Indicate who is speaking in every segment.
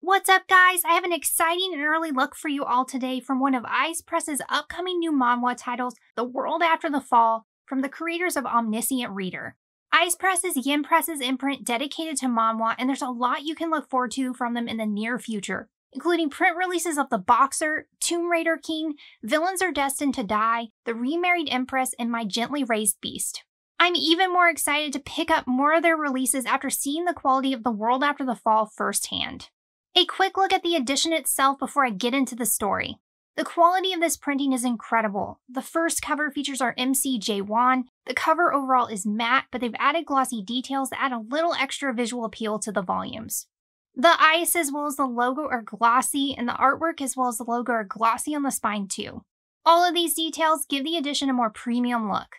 Speaker 1: What's up, guys? I have an exciting and early look for you all today from one of Ize Press's upcoming new manhwa titles, The World After the Fall, from the creators of Omniscient Reader. Ize Press is Ize Press's imprint dedicated to manhwa, and there's a lot you can look forward to from them in the near future, including print releases of The Boxer, Tomb Raider King, Villains Are Destined to Die, The Remarried Empress, and My Gently Raised Beast. I'm even more excited to pick up more of their releases after seeing the quality of The World After the Fall firsthand. A quick look at the edition itself before I get into the story. The quality of this printing is incredible. The first cover features our MC Jae-won. The cover overall is matte, but they've added glossy details that add a little extra visual appeal to the volumes. The ice as well as the logo are glossy, and the artwork as well as the logo are glossy on the spine too. All of these details give the edition a more premium look.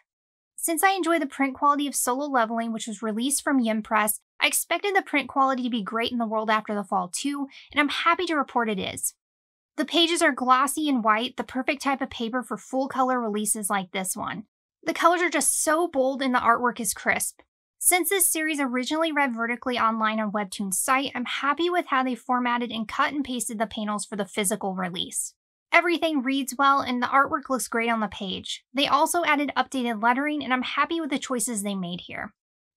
Speaker 1: Since I enjoy the print quality of Solo Leveling, which was released from Ize Press, I expected the print quality to be great in The World After the Fall too, and I'm happy to report it is. The pages are glossy and white, the perfect type of paper for full color releases like this one. The colors are just so bold and the artwork is crisp. Since this series originally read vertically online on Webtoon's site, I'm happy with how they formatted and cut and pasted the panels for the physical release. Everything reads well and the artwork looks great on the page. They also added updated lettering, and I'm happy with the choices they made here.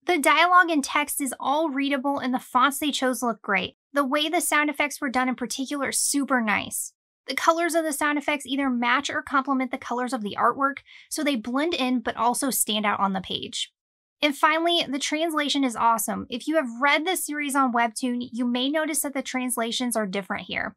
Speaker 1: The dialogue and text is all readable and the fonts they chose look great. The way the sound effects were done in particular is super nice. The colors of the sound effects either match or complement the colors of the artwork, so they blend in but also stand out on the page. And finally, the translation is awesome. If you have read this series on Webtoon, you may notice that the translations are different here.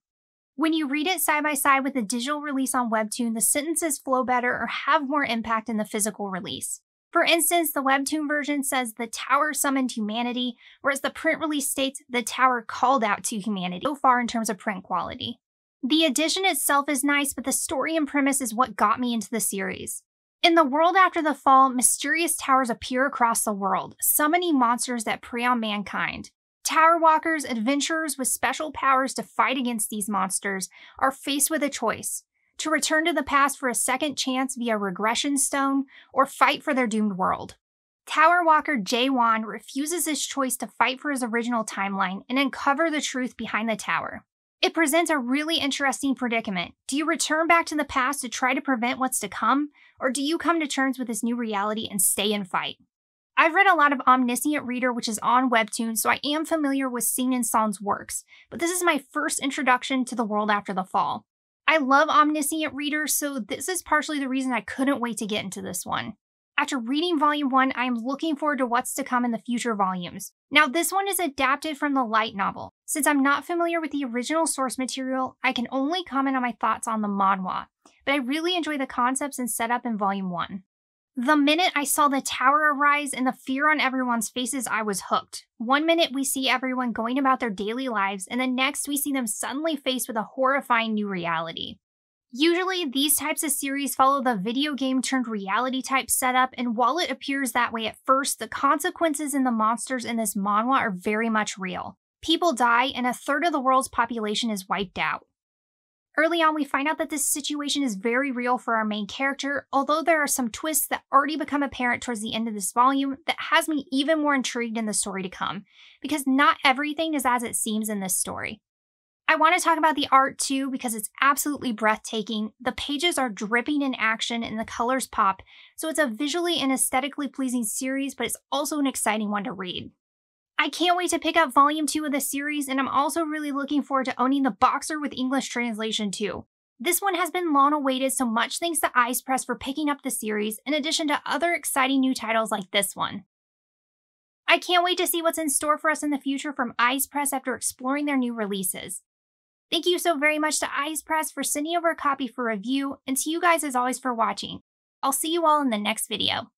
Speaker 1: When you read it side by side with the digital release on Webtoon, the sentences flow better or have more impact in the physical release. For instance, the Webtoon version says the tower summoned humanity, whereas the print release states the tower called out to humanity, so far in terms of print quality. The edition itself is nice, but the story and premise is what got me into the series. In The World After the Fall, mysterious towers appear across the world, summoning monsters that prey on mankind. Tower walkers, adventurers with special powers to fight against these monsters, are faced with a choice: to return to the past for a second chance via regression stone, or fight for their doomed world. Tower walker Jae-won refuses his choice to fight for his original timeline and uncover the truth behind the tower. It presents a really interesting predicament. Do you return back to the past to try to prevent what's to come, or do you come to terms with this new reality and stay and fight? I've read a lot of Omniscient Reader, which is on Webtoon, so I am familiar with Sing and Song's works, but this is my first introduction to The World After the Fall. I love Omniscient Reader, so this is partially the reason I couldn't wait to get into this one. After reading Volume 1, I am looking forward to what's to come in the future volumes. Now, this one is adapted from the light novel. Since I'm not familiar with the original source material, I can only comment on my thoughts on the manhwa, but I really enjoy the concepts and setup in Volume 1. The minute I saw the tower arise and the fear on everyone's faces, I was hooked. One minute we see everyone going about their daily lives, and the next we see them suddenly faced with a horrifying new reality. Usually, these types of series follow the video game turned reality type setup, and while it appears that way at first, the consequences in the monsters in this manhwa are very much real. People die, and a third of the world's population is wiped out. Early on, we find out that this situation is very real for our main character, although there are some twists that already become apparent towards the end of this volume that has me even more intrigued in the story to come, because not everything is as it seems in this story. I want to talk about the art too, because it's absolutely breathtaking. The pages are dripping in action and the colors pop, so it's a visually and aesthetically pleasing series, but it's also an exciting one to read. I can't wait to pick up Volume 2 of the series, and I'm also really looking forward to owning The Boxer with English translation too. This one has been long awaited, so much thanks to Ize Press for picking up the series, in addition to other exciting new titles like this one. I can't wait to see what's in store for us in the future from Ize Press after exploring their new releases. Thank you so very much to Ize Press for sending over a copy for review, and to you guys as always for watching. I'll see you all in the next video.